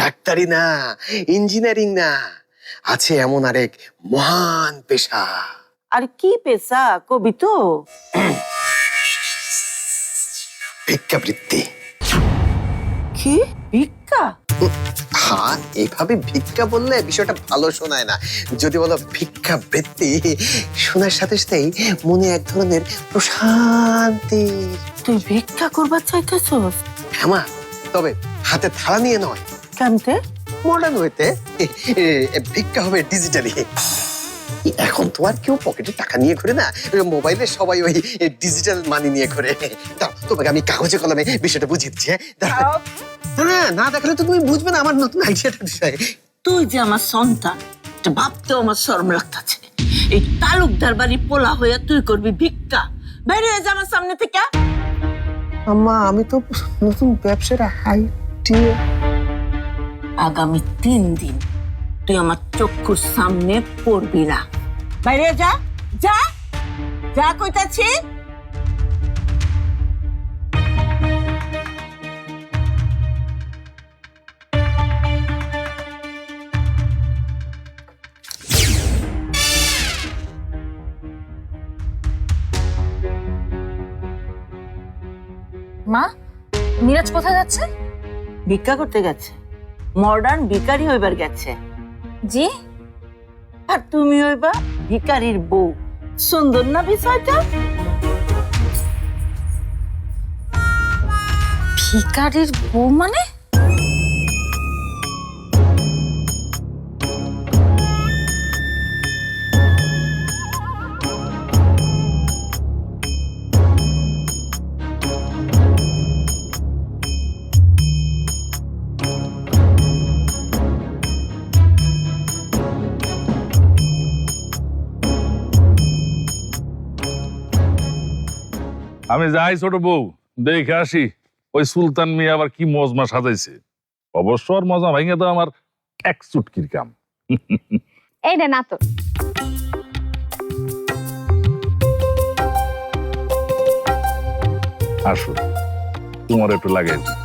ডাক্তারি না, ইঞ্জিনিয়ারিং না, আছে এমন আরেক মহান পেশা। আর কি পেশা কবি তো? ভিক্ষাবৃত্তি। কি ভিক্ষা? হ্যাঁ, এভাবে ভিক্ষা বললে বিষয়টা ভালো শোনায় না। যদি বলো ভিক্ষাবৃত্তি, শোনার সাথে সাথেই মনে এক ধরনের প্রশান্তি। তুই ভিক্ষা করবার চাইতেছস? হ্যাঁ মা, তবে হাতে থালা নিয়ে নয়, কেমতে? মডার্ন হইতে। ভিক্ষা হবে ডিজিটালি। এখন তো আর কেউ পকেটে টাকা নিয়ে ঘুরে না, মোবাইলে সবাই ওই ডিজিটাল মানি নিয়ে ঘুরে। দাঁড়াও, তোমাকে আমি কাগজে কলমে বিষয়টা বুঝিয়ে দিচ্ছি। দাঁড়াও, না দেখালে তো তুমি বুঝবে না আমার নতুন আইডিয়াটার বিষয়ে। তুই যে আমার সন্তান, এটা ভাবতেও আমার শরম লাগতেছে। এই তালুকদার বাড়ি পোলা হইয়া তুই করবি ভিক্ষা? বেরিয়ে যা আমার সামনে থেকে। আম্মা, আমি তো নতুন ব্যবসার আইডিয়া। আগামী 3 দিন তুই আমার চক্ষুর সামনে পড়বি না। বাইরে যা, যা যা কইতাছি। মা, মিরাজ কোথায় যাচ্ছে? ভিক্ষা করতে গেছে, মডার্ন ভিখারি হইবার গেছে। জি? আর তুমি হইবা ভিখারির বউ। সুন্দর না বিষয়টা? ভিখারির বউ মানে? আমি যাই ছোট বউ, দেখে আসি ওই সুলতান মিয়া আবার কি মজমা সাজাইছে। অবশ্য আর মজা ভাঙে তো আমার এক চুটকির কাম। এই রে না তো। আসো, তোমার একটু লাগাই দিই।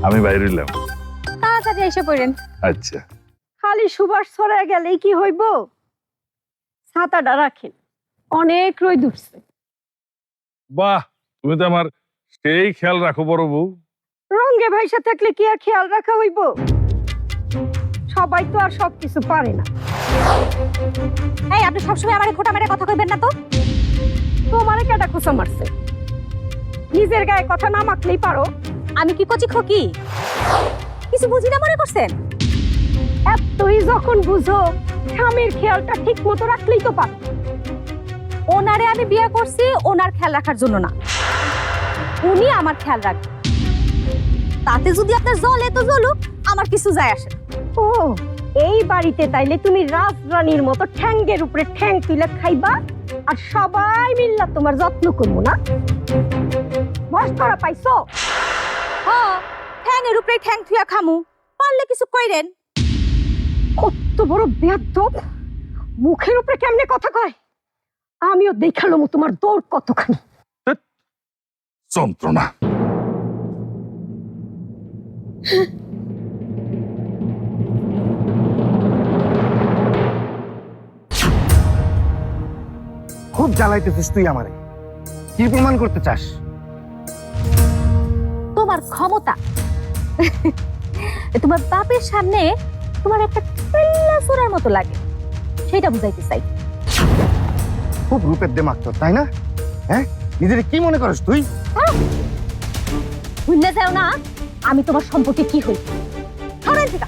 আমি বাইরে এলাম। তাড়াতাড়ি এসে পড়েন। আচ্ছা। খালি সুবাস ছড়ায় গেলেই কি হইব? ছাতাটা রাখেন, অনেক রোদ উঠছে। বাহ, তুমি তো আমার সেই খেয়াল রাখো বড় বউ। রঙে ভাইসা থাকলে কি আর খেয়াল রাখা হইব? সবাই তো আর সবকিছু পারে না। এই, আপনি সবসময় আমাকে খোটা মেরে কথা কইবেন না তো। তোমারে কেটা খোঁচা মারছে? নিজের গায়ে কথা না মাখলেই পারো। আমি কি কচি খকি? কিছু বুঝি না মনে করছেন? এতই যখন বুঝো, স্বামীর খেয়ালটা ঠিক মতো রাখলেই তো পারো। ওনারে আমি বিয়ে করছি ওনার খেয়াল রাখার জন্য না, উনি আমার খেয়াল রাখবে। তাতে যদি আপনার জ্বলে তো জ্বলুক, আমার কিছু যায় আসে না। ও, এই বাড়িতে তাইলে তুমি রাজরানীর মতো ঠ্যাঙ্গের উপরে ঠ্যাং তুলে খাইবা, আর সবাই মিল্লা তোমার যত্ন করবো না? মস্করা পাইছো? হ্যাঁ, ঠ্যাংয়ের উপরে ঠ্যাং থুয়া খামু, পারলে কিছু কইরেন। কত বড় বেয়াদব! মুখের উপরে কেমনে কথা কয়! আমিও দেখালাম তোমার দৌড় কতখানি। যন্ত্রণা। খুব জ্বালাইতেছিস তুই আমারে। কি প্রমাণ করতে চাস? তোমার ক্ষমতা। তোমার বাপের সামনে তোমার একটা ঠেল্লা সোরার মতো লাগে, সেটা বুঝাইতে চাই। খুব রূপের দেমাগ তোর, তাই না? হ্যাঁ, নিজের কি মনে করিস তুই? ভুললে যাও না আমি তোমার সম্পর্কে কি হই। সরেন থেকে।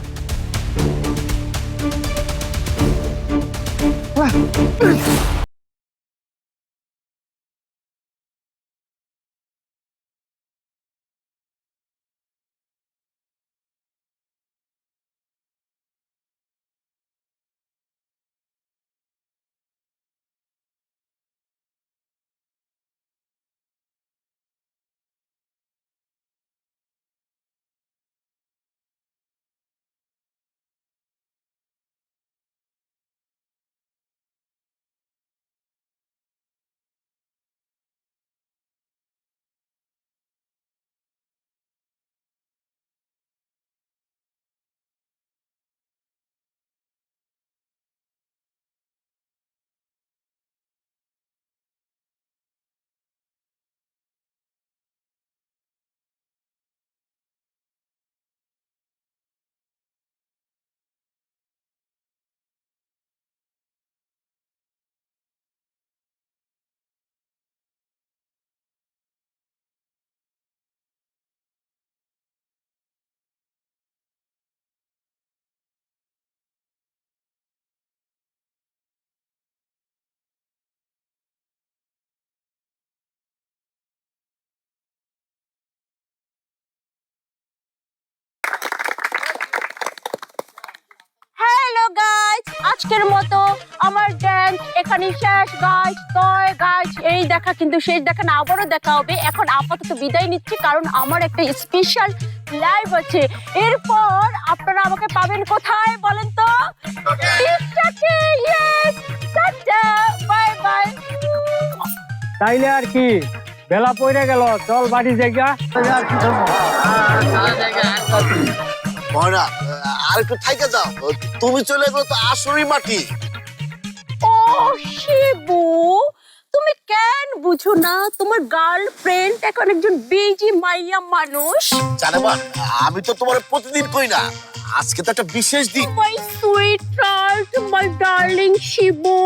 আজকের মতো আমার ড্যান্স এখানে শেষ গাইস। তয় গাইস, এই দেখা কিন্তু শেষ দেখা না, আবারও দেখা হবে। এখন আপাতত বিদায় নিচ্ছি, কারণ আমার একটা স্পেশাল লাইভ আছে। এরপর আপনারা আমাকে পাবেন কোথায় বলেন তো? টিকটকে। Yes, tata, bye bye. তাইলে আর কি, বেলা পড়ে গেল, চল বাড়ি জায়গা। ময়না আর একটু থাইকে যাও, তুমি চলে গেলে তো আসরই মাটি। ও শিবু, তুমি কেন বুঝো না তোমার গার্লফ্রেন্ড এখন একজন বিজি মাইয়া মানুষ? জানে মা, আমি তো তোমার প্রতিদিন কই না, আজকে তো একটা বিশেষ দিন। My sweet heart, my darling Shibu,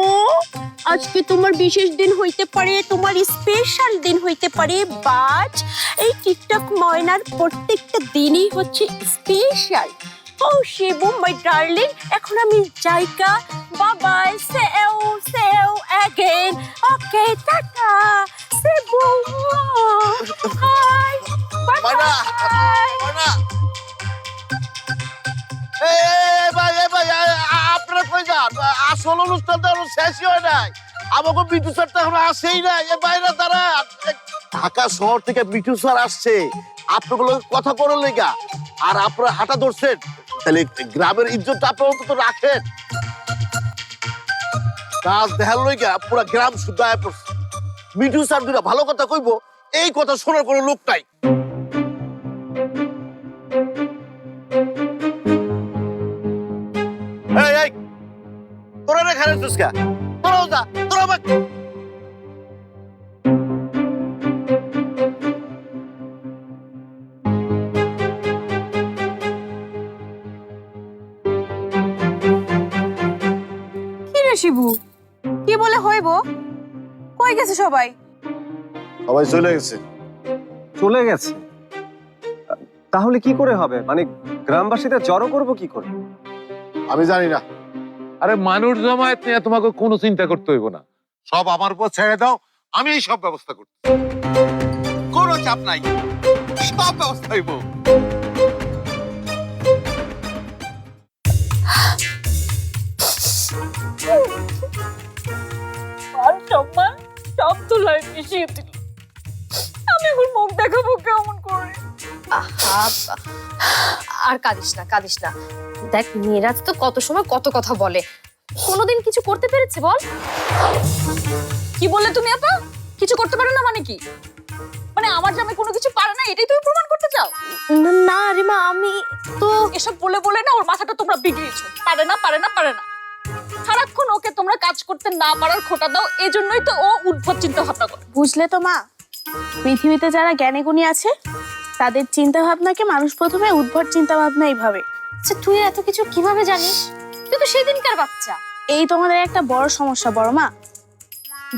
আজকে তোমার বিশেষ দিন হইতে পারে, তোমার স্পেশাল দিন হইতে পারে, বাট এই টিকটক ময়নার প্রত্যেকটা দিনই হচ্ছে স্পেশাল। ও শিবু মাই ডার্লিং, এখন আমি যাইকা, bye bye, see you again. Okay, টাটা Shibu, hi, bye Moyna, bye. Moyna, আপনারা কই যান? আসল অনুষ্ঠান তো এখনো শেষই হয় নাই, আমাকে মিঠু স্যার তো এখনো আসেই নাই। এ বাইরে তারা ঢাকা শহর থেকে মিঠু স্যার আসছে আপনাদের কথা করার লেগা, আর আপনারা হাঁটা ধরছেন, তাহলে গ্রামের ইজ্জতটা আপনারা অন্তত রাখেন। কাজ দেখার লইগা পুরা গ্রাম শুদ্ধ হয়ে পড়ছে। মিঠু স্যার দুটা ভালো কথা কইবো, এই কথা শোনার কোনো লোক নাই। এই তোরা রে খারাপ চুসকা, তোরাও যা, তোরা বাক। কি রে শিবু, কি বলে হইব? কই গেছে সবাই? সবাই চলে গেছে। চলে গেছে? তাহলে কি করে হবে? মানে গ্রামবাসীদের জড়ো করব কি করে? আমি জানি না। আরে মানুষ জমায়েত নিয়ে তোমাকে কোনো চিন্তা করতে হইব না, সব আমার উপর ছেড়ে দাও, আমি এই সব ব্যবস্থা করছি। কোনো চাপ নাই, সব ব্যবস্থা হইব। সম্মান সব তুলায় মিশিয়ে দিল। আমি এখন মুখ দেখাবো কেমন করে? আর কাঁদিস না। দেখ, মিরাজ তো কত সময় কত কথা বলে, কোনোদিন কিছু করতে পেরেছে বল? কি বললে তুমি আপা? কিছু করতে পারে না মানে কি? মানে আমার জামাই কোনো কিছু পারে না, এটাই তুমি প্রমাণ করতে চাও? না রিমা, আমি তো এসব বলে না ওর মাথাটা তোমরা বিগড়িয়েছো। পারে না। সারাক্ষণ ওকে তোমরা কাজ করতে না পারার খোটা দাও, এজন্যই তো ও উদ্ভট চিন্তা ভাবনা করে। বুঝলে তো মা, পৃথিবীতে যারা জ্ঞানী গুণী আছে তাদের চিন্তা ভাবনাকে মানুষ প্রথমে উদ্ভট চিন্তা ভাবনাই ভাবে। আচ্ছা, তুই এত কিছু কিভাবে জানিস? তুই তো সেদিনকার বাচ্চা। এই তোমাদের একটা বড় সমস্যা বড় মা,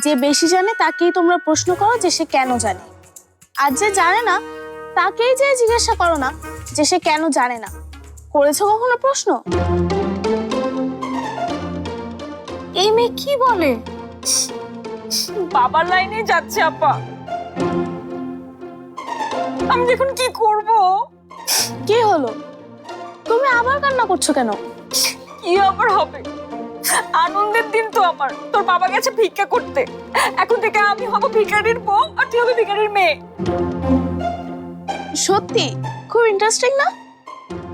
যে বেশি জানে তাকেই তোমরা প্রশ্ন করো যে সে কেন জানে, আর যে জানে না তাকেই যে জিজ্ঞাসা করো না যে সে কেন জানে না। করেছো কখনো প্রশ্ন? এই মেয়ে কি বলে? বাবার লাইনে যাচ্ছে আপা। আমি এখন কি করব? কি হলো, তুমি আবার কান্না করছো কেন? কি আবার হবে? আনন্দের দিন তো আমার। তোর বাবা গেছে ভিক্ষা করতে, এখন থেকে আমি হব ভিখারির বউ আর তুই হবে ভিখারির মেয়ে। সত্যি খুব ইন্টারেস্টিং না?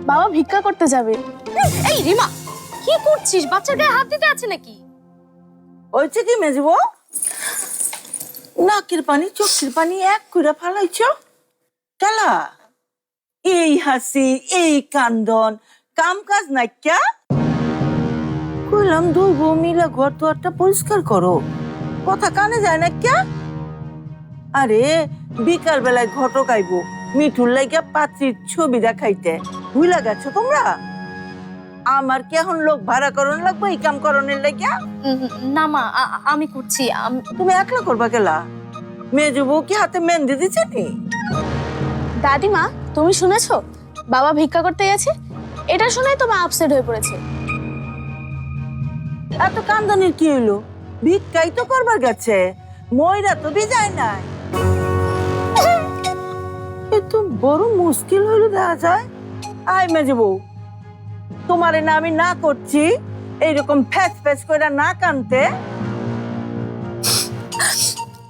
বাবা ভিক্ষা করতে যাবে? এই রিমা, কি করছিস? বাচ্চার গায়ে হাত দিতে আছে নাকি? ওইছে কি মেজবো? নাকের পানি চোখের পানি এক করে ফালাইছ কালা। এই হাসি, এই কান্দন, কাম কাজ নাই ক্যা? কইলাম দুই বউ মিলে ঘর দুয়ারটা পরিষ্কার করো, কথা কানে যায় না ক্যা? আরে বিকাল বেলায় ঘটক আইবো মিঠুর লাইগা পাত্রীর ছবি দেখাইতে, ভুলা গেছো তোমরা? আমার কি এখন লোক ভাড়া করন লাগবে এই কাম করণের লাইগা? না মা, আমি করছি। তুমি একলা করবা গেলা? মেজো বউ কি হাতে মেহেন্দি দিচ্ছে নি? দাদিমা, তুমি শুনেছো বাবা ভিক্ষা করতে গেছে? এটা শুনেই তো মা আপসেট হয়ে পড়েছে। এত কান্দানির কি হইলো? ভিক্ষাই তো করবার গেছে, ময়রা তো বিজায় নাই। এ তো বড় মুশকিল হইলো দেখা যায়। আয় মেজো বউ, তোমারে না আমি না করছি, এইরকম ফ্যাচ ফ্যাচ করে না কানতে।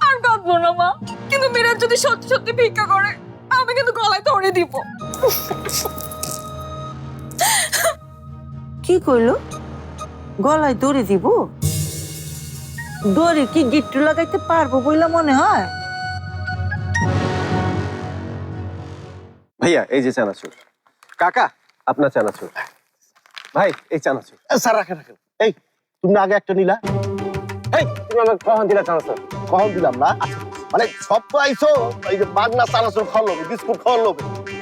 আর কাঁদবো না মা, কিন্তু মিরাজ যদি সত্যি সত্যি ভিক্ষা করে আমি কিন্তু গলায় ধরে দিব। কি কইলো? গলায় দড়ি দিব? দড়ি কি গিট্টু লাগাইতে পারবো বইলা মনে হয়? ভাইয়া এই যে চানাচুর, কাকা আপনার চানাচুর, ভাই এই চানাচুর। স্যার রাখেন রাখেন। এই তুমি না আগে একটা নিলা? এই তুমি আমাকে কখন দিলা চানাচুর? কখন দিলাম না? আচ্ছা, মানে সব তো আইছো এই যে বাগনা চানাচুর খাওয়ালো, বিস্কুট খাওয়ালো,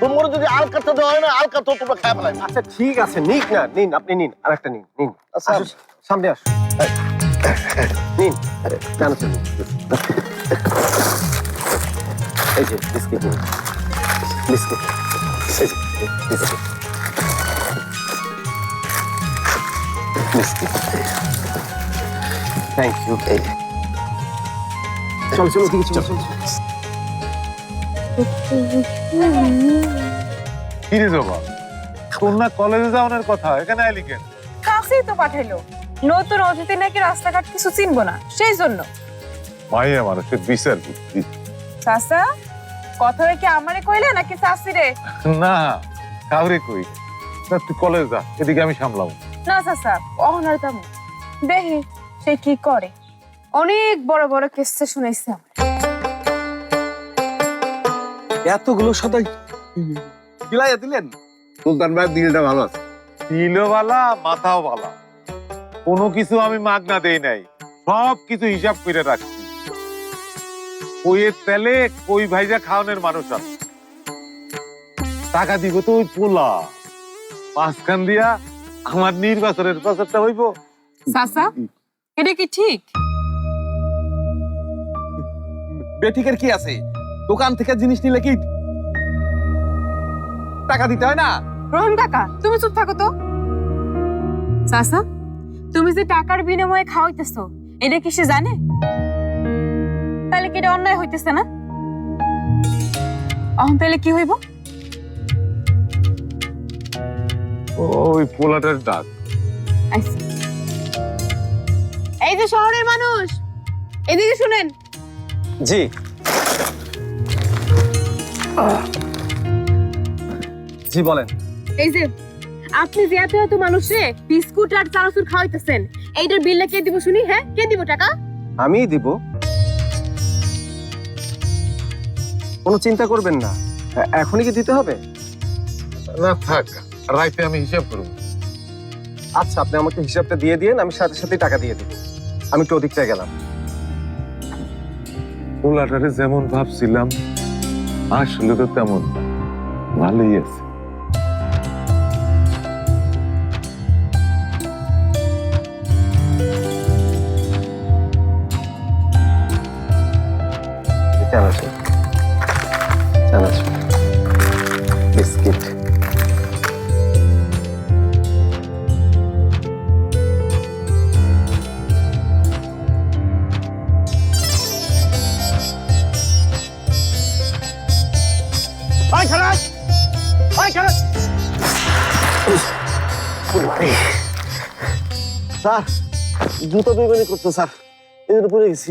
তোমার যদি আলকাটা দেওয়া হয় না, আলকাটা তোমরা খাই ফেলাই। আচ্ছা ঠিক আছে, নিন না, নিন আপনি নিন, আর একটা নিন, নিন আচ্ছা। আসো, সামনে আসো, নিন চানাচুর নিন। এই যে বিস্কিট নিন, বিস্কিট, এই যে বিস্কিট, বিস্কিট, থ্যাংক ইউ। চল চলো দিকে চল চল। কি রে জবা, তোর না কলেজে যাওয়ার কথা, এখানে আইলি কেন? কাছেই তো পাঠাইলো, নতুন অতিথি নাকি রাস্তাঘাট কিছু চিনবো না, সেই জন্য। মাইয়া মানুষের বিচার বুদ্ধি। চাচা, কথা কি আমারে কইলে নাকি চাষিরে? না কাউরে কই না, তুই কলেজ যা, এদিকে আমি সামলাম। না চাচা, অহনার তেমন দেখি সে কি করে। অনেক বড় বড় কেসে শুনেছি আমার। এতগুলো সদাই বিলাইয়া দিলেন? সুলতান ভাই দিলটা ভালো আছে। দিলও বালা, মাথাও বালা, কোনো কিছু আমি মাগনা দেই নাই, সব কিছু হিসাব করে রাখছি। কইয়ের তেলে কই ভাইজা খাওয়ানোর মানুষ আছে, টাকা দিব তো ওই পোলা, মাঝখান দিয়া আমার নির্বাচনের প্রচারটা হইব। চাচা, এটা কি ঠিক? বেঠিকের কি আছে? দোকান থেকে জিনিস নিলে কি টাকা দিতে হয় না? রোহন কাকা, তুমি চুপ থাকো তো। চাচা, তুমি যে টাকার বিনিময়ে খাওয়াইতেছো, এটা কি সে জানে? তাহলে কি এটা অন্যায় হইতেছে না? তাহলে কি হইব? ওই পোলাটার ডাক। আইসা। এই যে শহরের মানুষ, এদিকে শুনেন। জি জি বলেন। এই যে আপনি যে এত এত মানুষে বিস্কুট আর চানাচুর খাওয়াইতেছেন, এইটার বিলটা কে দিব শুনি? হ্যাঁ, কে দিব টাকা? আমিই দিব, কোনো চিন্তা করবেন না। এখনই কি দিতে হবে? না থাক, রাইতে আমি হিসাব করব। আচ্ছা আপনি আমাকে হিসাবটা দিয়ে দিয়েন, আমি সাথে সাথে টাকা দিয়ে দিব। আমি একটু ওদিকটা গেলাম। পোলাটারে যেমন ভাবছিলাম আসলে তো তেমন না, ভালোই আছে। চানাচুর, চানাচুর, বিস্কিট, স্যার জুতো বেমানি করতো স্যার, এই জন্য পড়ে গেছি।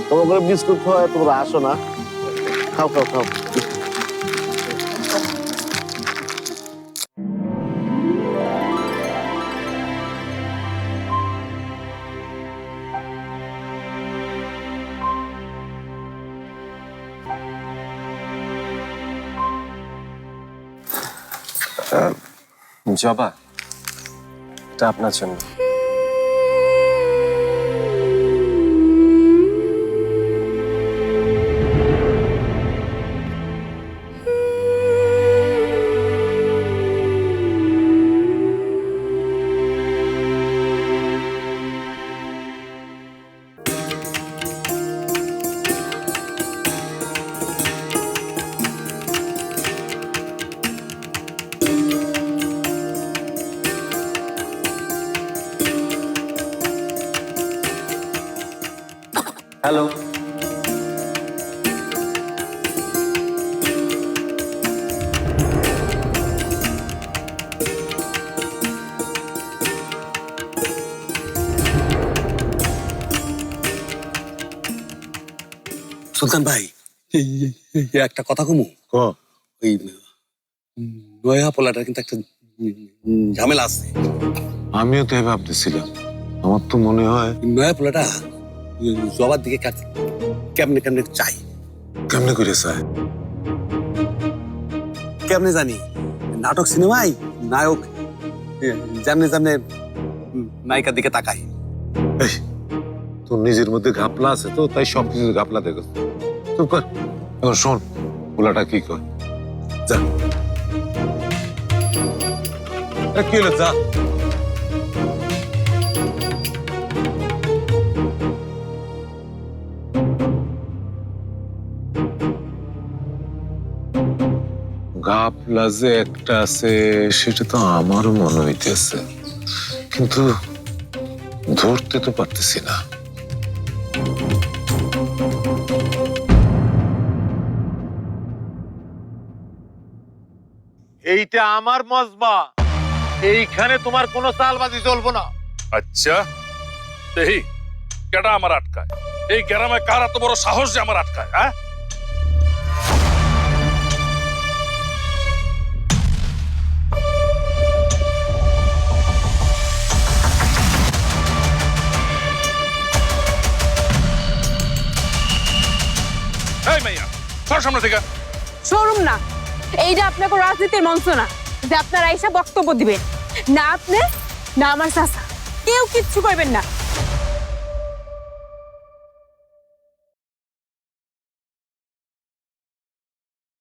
তোমার করে বিস্কুট খাওয়ায় তোমরা আসো না? খাও খাও খাও। জবা, এটা আপনার জন্য। হ্যালো। সুলতান ভাই একটা কথা কমু ক ওই নয়া পোলাটার কিন্তু একটা ঝামেলা আছে। আমিও তো ভাবতেছিলাম, আমার তো মনে হয় নয়া পোলাটা জবার দিকে কেমনে কেমনে চাই। কেমনে করে চায়? কেমনে জানি নাটক সিনেমায় নায়ক যেমনে যেমনে নায়িকার দিকে তাকায়। এই, তোর নিজের মধ্যে ঘাপলা আছে তো, তাই সবকিছু ঘাপলা দেখো। চুপ কর, এখন শোন পোলাটা কি কর। যা কি হলো, যা। ঘাপলা যে একটা আছে সেটা তো আমারও মনে হইতেছে, কিন্তু ধরতে তো পারতেছি না। এইটা আমার মজমা, এইখানে তোমার কোনো চালবাজি চলবো না। আচ্ছা দেহি কেডা আমার আটকায়? এই গ্রামে কার এত বড় সাহস যে আমার আটকায়? হ্যাঁ, এই মাইয়া সর সামনে থেকে। শোরুম না, এইটা আপনাকে রাজনীতির মঞ্চ না যে আপনারা এসে বক্তব্য দিবেন। না আপনি না আমার চাচা কেউ কিচ্ছু করবেন না।